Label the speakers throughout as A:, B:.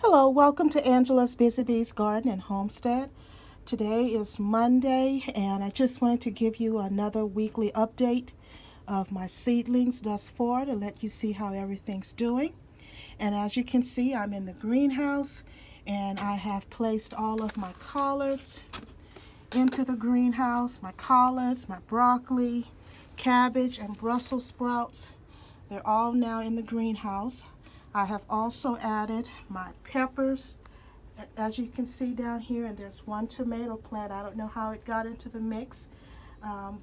A: Hello, welcome to Angela's Busy Bees Garden and Homestead. Today is Monday, and I just wanted to give you another weekly update of my seedlings thus far to let you see how everything's doing. And as you can see, I'm in the greenhouse, and I have placed all of my collards into the greenhouse. My collards, my broccoli, cabbage, and Brussels sprouts. They're all now in the greenhouse. I have also added my peppers, as you can see down here, and there's one tomato plant. I don't know how it got into the mix,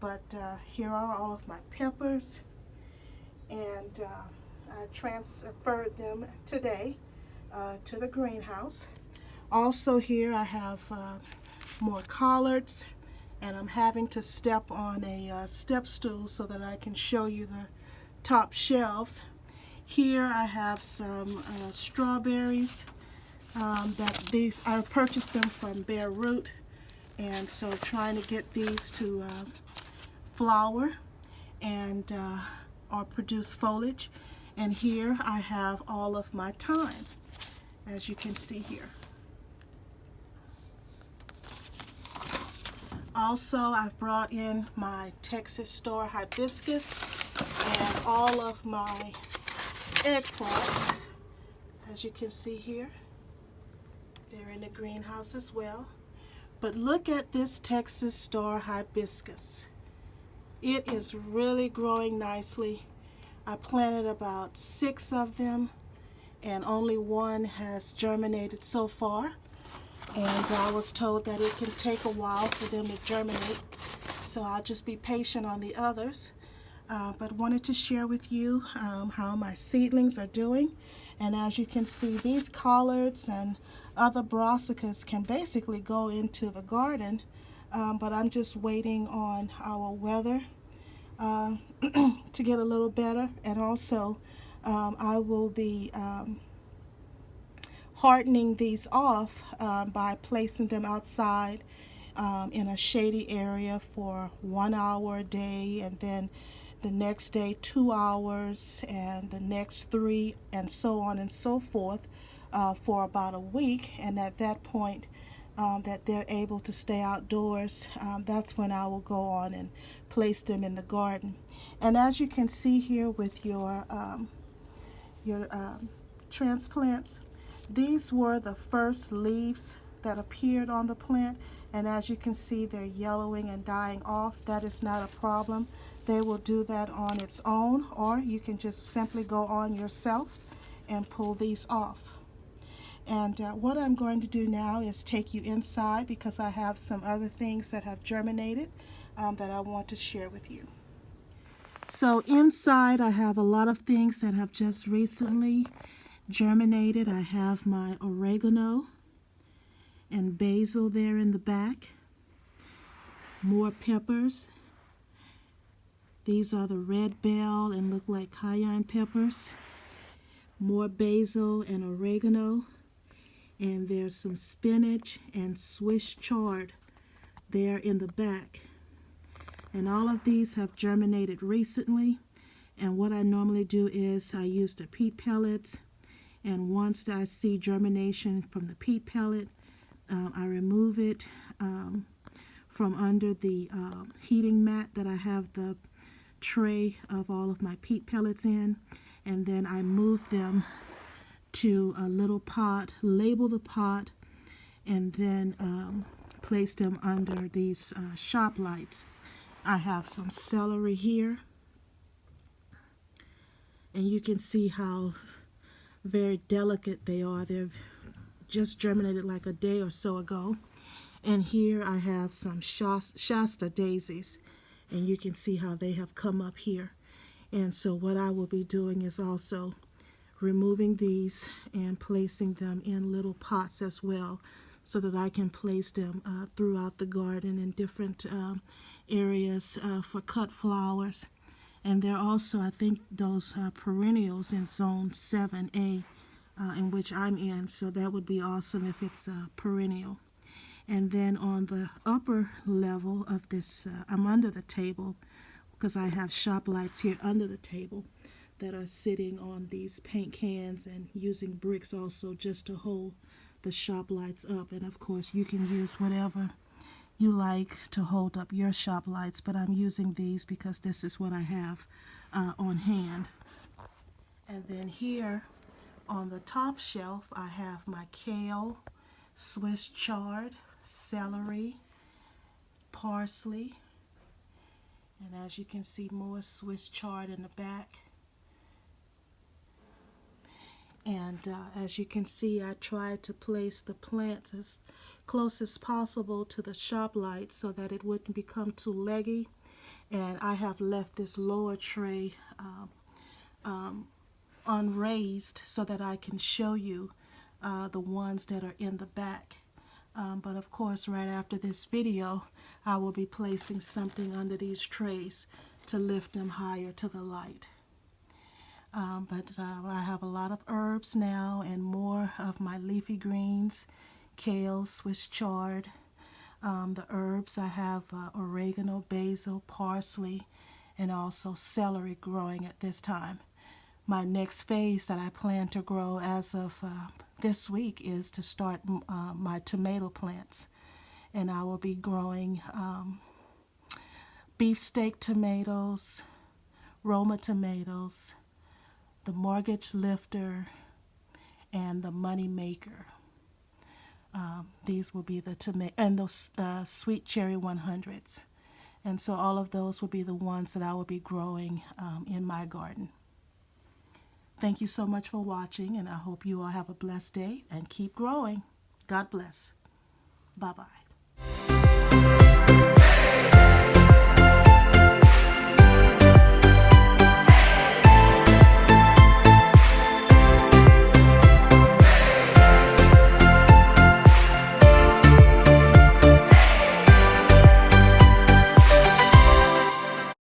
A: but here are all of my peppers, and I transferred them today to the greenhouse. Also here I have more collards, and I'm having to step on a step stool so that I can show you the top shelves. Here I have some strawberries I purchased them from Bare Root, and so trying to get these to flower and or produce foliage. And here I have all of my thyme, as you can see here. Also, I've brought in my Texas store hibiscus and all of my eggplants, as you can see here. They're in the greenhouse as well. But look at this Texas store hibiscus. It is really growing nicely. I planted about 6 of them, and only one has germinated so far. And I was told that it can take a while for them to germinate, so I'll just be patient on the others. But wanted to share with you how my seedlings are doing. And as you can see, these collards and other brassicas can basically go into the garden, but I'm just waiting on our weather to get a little better. And also I will be hardening these off by placing them outside in a shady area for 1 hour a day, and then the next day 2 hours, and the next 3, and so on and so forth, for about a week. And at that point that they're able to stay outdoors, that's when I will go on and place them in the garden. And as you can see here with your transplants, these were the first leaves that appeared on the plant, and as you can see, they're yellowing and dying off. That is not a problem. They will do that on its own, or you can just simply go on yourself and pull these off. And what I'm going to do now is take you inside, because I have some other things that have germinated that I want to share with you. So inside I have a lot of things that have just recently germinated. I have my oregano and basil there in the back. More peppers. These are the red bell and look like cayenne peppers. More basil and oregano. And there's some spinach and Swiss chard there in the back. And all of these have germinated recently. And what I normally do is I use the peat pellets, and once I see germination from the peat pellet, I remove it from under the heating mat that I have the tray of all of my peat pellets in, and then I move them to a little pot, label the pot, and then place them under these shop lights. I have some celery here, and you can see how very delicate they are. They're just germinated like a day or so ago. And here I have some Shasta daisies, and you can see how they have come up here. And so what I will be doing is also removing these and placing them in little pots as well, so that I can place them throughout the garden in different areas for cut flowers. And there are also, I think, those perennials in zone 7A, in which I'm in, so that would be awesome if it's a perennial. And then on the upper level of this, I'm under the table because I have shop lights here under the table. that are sitting on these paint cans, and using bricks also just to hold the shop lights up. And of course you can use whatever you like to hold up your shop lights, but I'm using these because this is what I have on hand. And then here on the top shelf I have my kale, Swiss chard, celery, parsley, and as you can see, more Swiss chard in the back. And as you can see, I tried to place the plants as close as possible to the shop light so that it wouldn't become too leggy. And I have left this lower tray unraised so that I can show you the ones that are in the back. But of course, right after this video, I will be placing something under these trays to lift them higher to the light. I have a lot of herbs now and more of my leafy greens, kale, Swiss chard. The herbs, I have oregano, basil, parsley, and also celery growing at this time. My next phase that I plan to grow as of this week is to start my tomato plants. And I will be growing beefsteak tomatoes, Roma tomatoes, the mortgage lifter, and the money maker. These will be the tomato and those sweet cherry 100s. And so all of those will be the ones that I will be growing in my garden. Thank you so much for watching, and I hope you all have a blessed day and keep growing. God bless. Bye-bye.